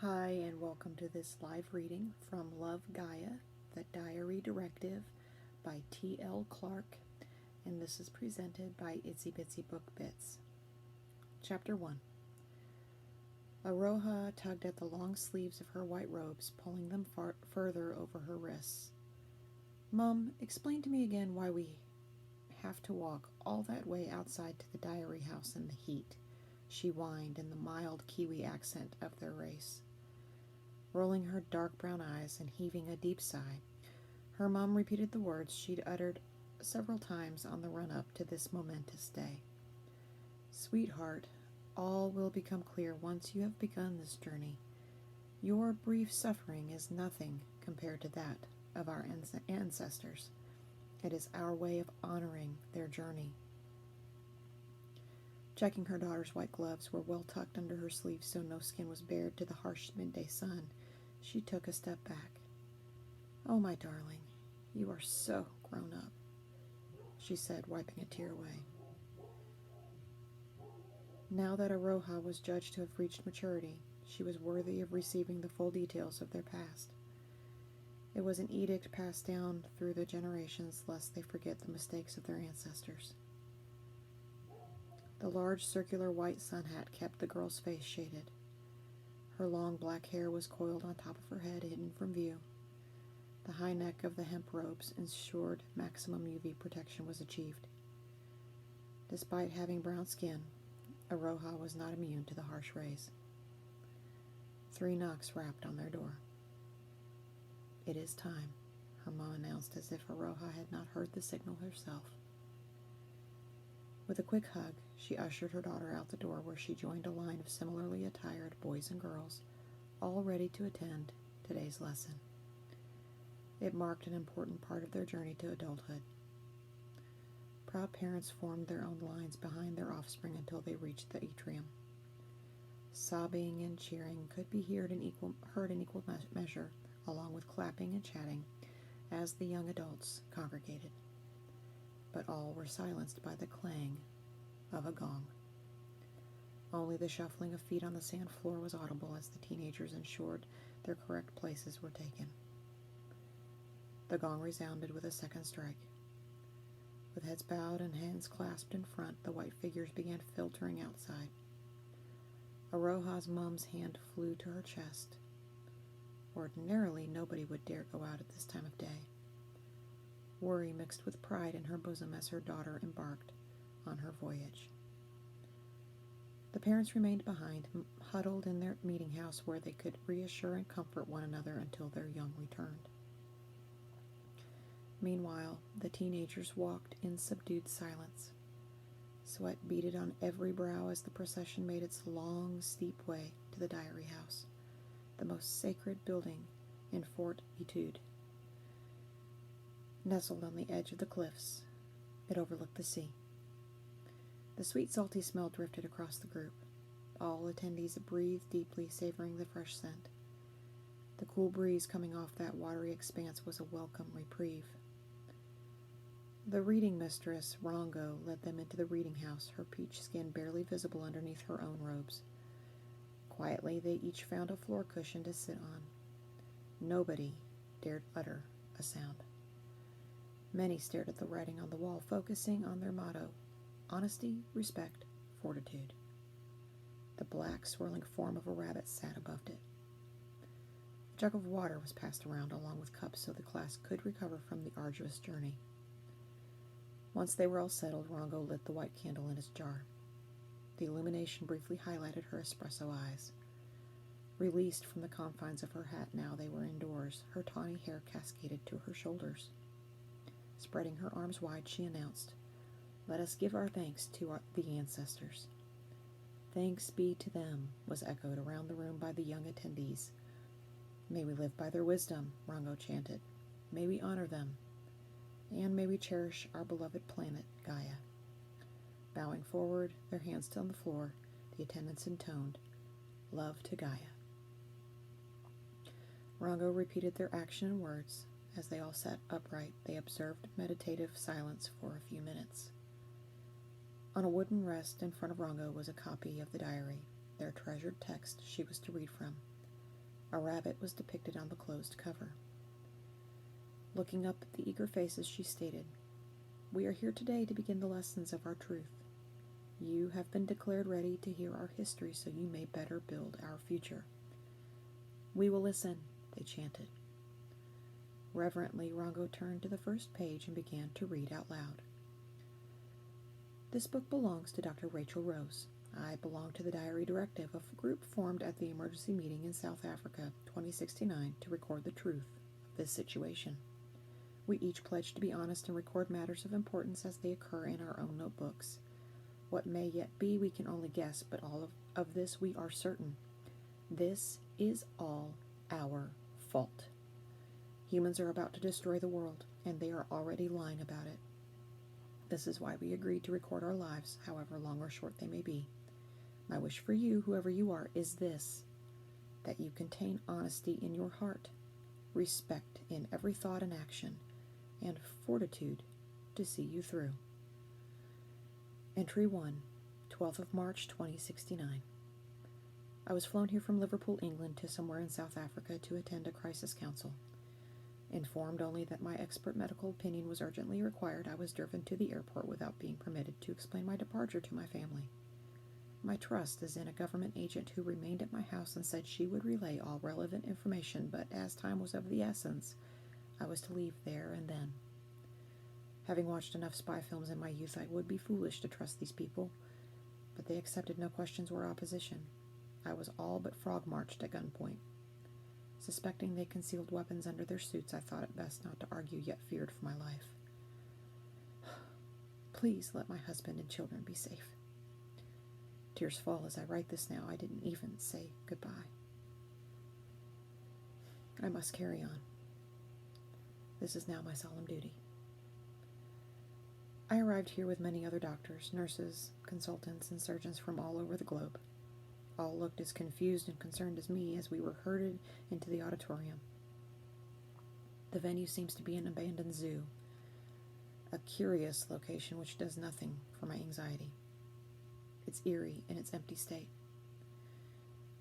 Hi, and welcome to this live reading from Love Gaia, the Diary Directive by T.L. Clark, and this is presented by Itsy Bitsy Book Bits. Chapter 1. Aroha tugged at the long sleeves of her white robes, pulling them further over her wrists. Mum, explain to me again why we have to walk all that way outside to the diary house in the heat, she whined in the mild Kiwi accent of their race. Rolling her dark brown eyes and heaving a deep sigh, her mom repeated the words she'd uttered several times on the run-up to this momentous day. Sweetheart, all will become clear once you have begun this journey. Your brief suffering is nothing compared to that of our ancestors. It is our way of honoring their journey. Checking her daughter's white gloves were well tucked under her sleeves so no skin was bared to the harsh midday sun, she took a step back. Oh, my darling, you are so grown up, she said, wiping a tear away. Now that Aroha was judged to have reached maturity, she was worthy of receiving the full details of their past. It was an edict passed down through the generations lest they forget the mistakes of their ancestors. The large circular white sun hat kept the girl's face shaded. Her long black hair was coiled on top of her head, hidden from view. The high neck of the hemp robes ensured maximum UV protection was achieved. Despite having brown skin, Aroha was not immune to the harsh rays. 3 knocks rapped on their door. It is time, her mom announced as if Aroha had not heard the signal herself. With a quick hug, she ushered her daughter out the door where she joined a line of similarly attired boys and girls, all ready to attend today's lesson. It marked an important part of their journey to adulthood. Proud parents formed their own lines behind their offspring until they reached the atrium. Sobbing and cheering could be heard in equal measure, along with clapping and chatting, as the young adults congregated. But all were silenced by the clang of a gong. Only the shuffling of feet on the sand floor was audible as the teenagers ensured their correct places were taken. The gong resounded with a second strike. With heads bowed and hands clasped in front, the white figures began filtering outside. Aroha's mom's hand flew to her chest. Ordinarily, nobody would dare go out at this time of day. Worry mixed with pride in her bosom as her daughter embarked on her voyage. The parents remained behind, huddled in their meeting house where they could reassure and comfort one another until their young returned. Meanwhile, the teenagers walked in subdued silence. Sweat beaded on every brow as the procession made its long, steep way to the diary house, the most sacred building in Fort Etude. Nestled on the edge of the cliffs, it overlooked the sea. The sweet, salty smell drifted across the group. All attendees breathed deeply, savoring the fresh scent. The cool breeze coming off that watery expanse was a welcome reprieve. The reading mistress, Rongo, led them into the reading house, her peach skin barely visible underneath her own robes. Quietly, they each found a floor cushion to sit on. Nobody dared utter a sound. Many stared at the writing on the wall, focusing on their motto, honesty, respect, fortitude. The black, swirling form of a rabbit sat above it. A jug of water was passed around along with cups so the class could recover from the arduous journey. Once they were all settled, Rongo lit the white candle in his jar. The illumination briefly highlighted her espresso eyes. Released from the confines of her hat now they were indoors, her tawny hair cascaded to her shoulders. Spreading her arms wide, she announced, "Let us give our thanks to the ancestors." "Thanks be to them," was echoed around the room by the young attendees. "May we live by their wisdom," Rongo chanted. "May we honor them. And may we cherish our beloved planet, Gaia." Bowing forward, their hands on the floor, the attendants intoned, "Love to Gaia." Rongo repeated their action and words. As they all sat upright, they observed meditative silence for a few minutes. On a wooden rest in front of Rongo was a copy of the diary, their treasured text she was to read from. A rabbit was depicted on the closed cover. Looking up at the eager faces, she stated, "We are here today to begin the lessons of our truth. You have been declared ready to hear our history so you may better build our future." "We will listen," they chanted. Reverently, Rongo turned to the first page and began to read out loud. "This book belongs to Dr. Rachel Rose. I belong to the Diary Directive, a group formed at the emergency meeting in South Africa, 2069, to record the truth of this situation. We each pledge to be honest and record matters of importance as they occur in our own notebooks. What may yet be, we can only guess, but all of this we are certain. This is all our fault. Humans are about to destroy the world, and they are already lying about it. This is why we agreed to record our lives, however long or short they may be. My wish for you, whoever you are, is this: that you contain honesty in your heart, respect in every thought and action, and fortitude to see you through." Entry 1, 12th of March, 2069. I was flown here from Liverpool, England, to somewhere in South Africa to attend a crisis council. Informed only that my expert medical opinion was urgently required, I was driven to the airport without being permitted to explain my departure to my family. My trust is in a government agent who remained at my house and said she would relay all relevant information, but as time was of the essence, I was to leave there and then. Having watched enough spy films in my youth, I would be foolish to trust these people, but they accepted no questions or opposition. I was all but frog-marched at gunpoint. Suspecting they concealed weapons under their suits, I thought it best not to argue, yet feared for my life. Please let my husband and children be safe. Tears fall as I write this now. I didn't even say goodbye. I must carry on. This is now my solemn duty. I arrived here with many other doctors, nurses, consultants, and surgeons from all over the globe. All looked as confused and concerned as me as we were herded into the auditorium. The venue seems to be an abandoned zoo, a curious location which does nothing for my anxiety. It's eerie in its empty state.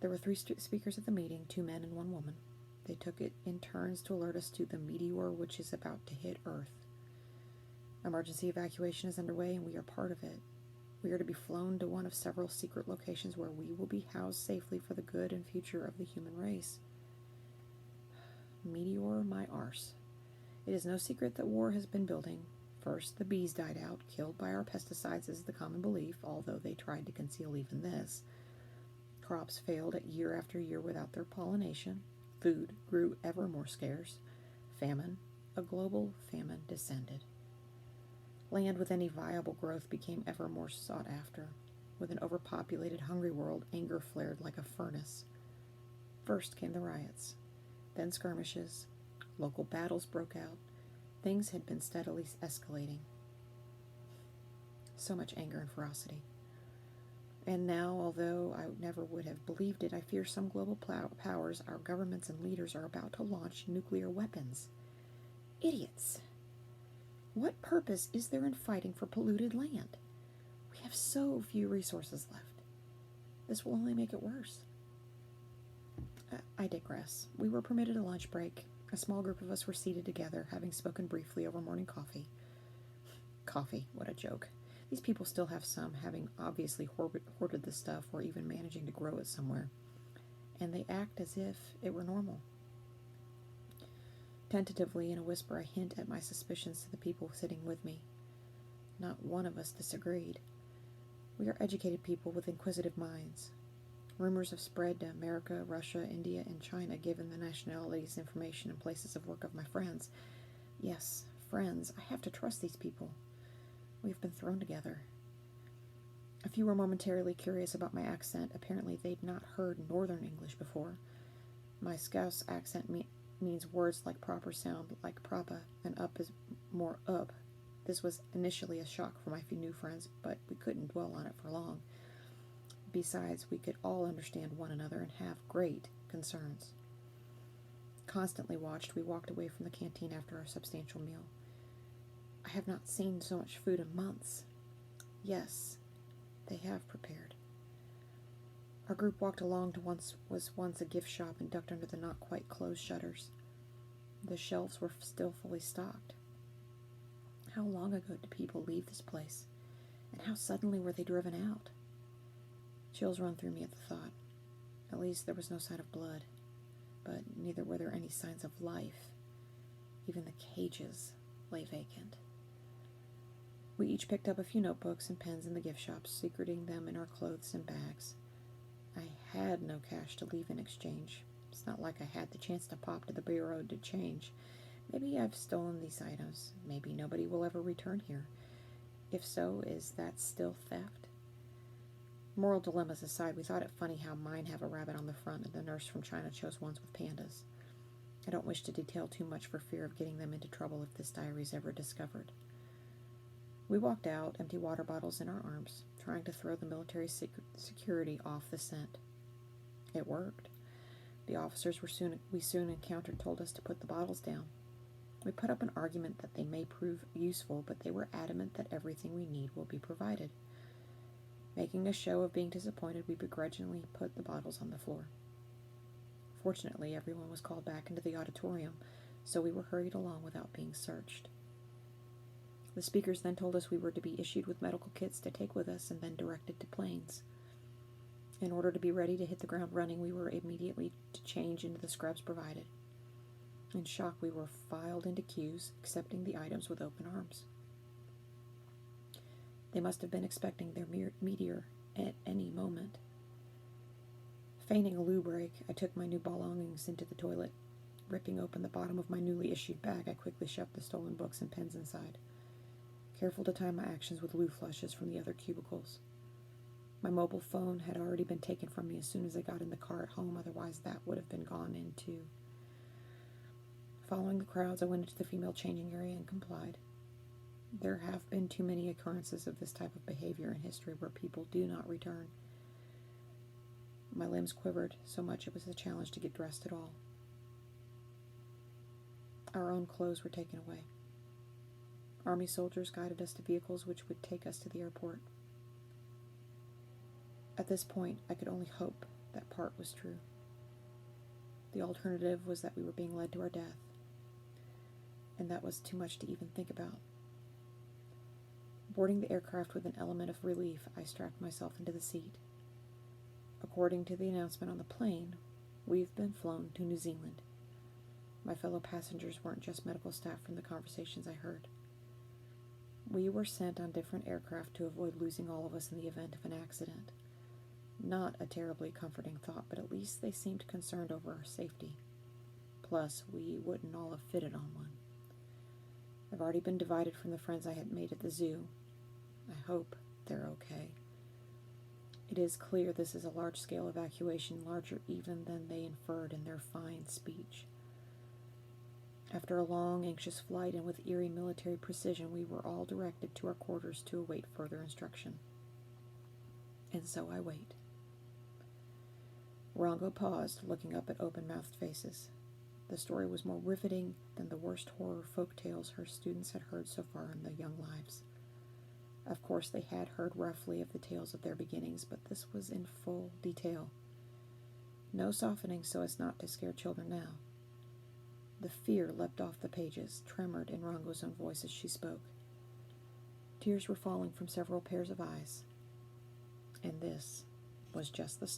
There were 3 speakers at the meeting, 2 men and 1 woman. They took it in turns to alert us to the meteor which is about to hit Earth. Emergency evacuation is underway, and we are part of it. We are to be flown to one of several secret locations where we will be housed safely for the good and future of the human race. Meteor my arse. It is no secret that war has been building. First, the bees died out, killed by our pesticides is the common belief, although they tried to conceal even this. Crops failed year after year without their pollination. Food grew ever more scarce. Famine, a global famine, descended. Land with any viable growth became ever more sought after. With an overpopulated, hungry world, anger flared like a furnace. First came the riots, then skirmishes. Local battles broke out. Things had been steadily escalating. So much anger and ferocity. And now, although I never would have believed it, I fear some global powers, our governments and leaders, are about to launch nuclear weapons. Idiots! What purpose is there in fighting for polluted land? We have so few resources left. This will only make it worse. I digress. We were permitted a lunch break. A small group of us were seated together, having spoken briefly over morning coffee. Coffee, what a joke. These people still have some, having obviously hoarded the stuff or even managing to grow it somewhere. And they act as if it were normal. Tentatively, in a whisper, I hint at my suspicions to the people sitting with me. Not one of us disagreed. We are educated people with inquisitive minds. Rumors have spread to America, Russia, India, and China, given the nationalities, information, and places of work of my friends. Yes, friends, I have to trust these people. We have been thrown together. A few were momentarily curious about my accent. Apparently they'd not heard Northern English before. My Scouse accent means words like proper sound like propa, and up is more up. This was initially a shock for my few new friends, but we couldn't dwell on it for long. Besides, we could all understand one another and have great concerns. Constantly watched, we walked away from the canteen after our substantial meal. I have not seen so much food in months. Yes, they have prepared. Our group walked along to what was once a gift shop and ducked under the not-quite-closed shutters. The shelves were still fully stocked. How long ago did people leave this place? And how suddenly were they driven out? Chills run through me at the thought. At least there was no sign of blood, but neither were there any signs of life. Even the cages lay vacant. We each picked up a few notebooks and pens in the gift shop, secreting them in our clothes and bags. I had no cash to leave in exchange. It's not like I had the chance to pop to the bureau to change. Maybe I've stolen these items. Maybe nobody will ever return here. If so, is that still theft? Moral dilemmas aside, we thought it funny how mine have a rabbit on the front and the nurse from China chose ones with pandas. I don't wish to detail too much for fear of getting them into trouble if this diary is ever discovered. We walked out, empty water bottles in our arms, trying to throw the military security off the scent. It worked. The officers we soon encountered told us to put the bottles down. We put up an argument that they may prove useful, but they were adamant that everything we need will be provided. Making a show of being disappointed, we begrudgingly put the bottles on the floor. Fortunately, everyone was called back into the auditorium, so we were hurried along without being searched. The speakers then told us we were to be issued with medical kits to take with us and then directed to planes. In order to be ready to hit the ground running, we were immediately to change into the scrubs provided. In shock, we were filed into queues, accepting the items with open arms. They must have been expecting their meteor at any moment. Feigning a loo break, I took my new belongings into the toilet. Ripping open the bottom of my newly issued bag, I quickly shoved the stolen books and pens inside, careful to time my actions with loo flushes from the other cubicles. My mobile phone had already been taken from me as soon as I got in the car at home, otherwise that would have been gone in too. Following the crowds, I went into the female changing area and complied. There have been too many occurrences of this type of behavior in history where people do not return. My limbs quivered so much it was a challenge to get dressed at all. Our own clothes were taken away. Army soldiers guided us to vehicles which would take us to the airport. At this point, I could only hope that part was true. The alternative was that we were being led to our death, and that was too much to even think about. Boarding the aircraft with an element of relief, I strapped myself into the seat. According to the announcement on the plane, we've been flown to New Zealand. My fellow passengers weren't just medical staff from the conversations I heard. We were sent on different aircraft to avoid losing all of us in the event of an accident. Not a terribly comforting thought, but at least they seemed concerned over our safety. Plus, we wouldn't all have fitted on one. I've already been divided from the friends I had made at the zoo. I hope they're okay. It is clear this is a large-scale evacuation, larger even than they inferred in their fine speech. After a long, anxious flight and with eerie military precision, we were all directed to our quarters to await further instruction. And so I wait. Rongo paused, looking up at open-mouthed faces. The story was more riveting than the worst horror folk tales her students had heard so far in their young lives. Of course, they had heard roughly of the tales of their beginnings, but this was in full detail. No softening so as not to scare children now. The fear leapt off the pages, tremored in Rongo's own voice as she spoke. Tears were falling from several pairs of eyes. And this was just the start.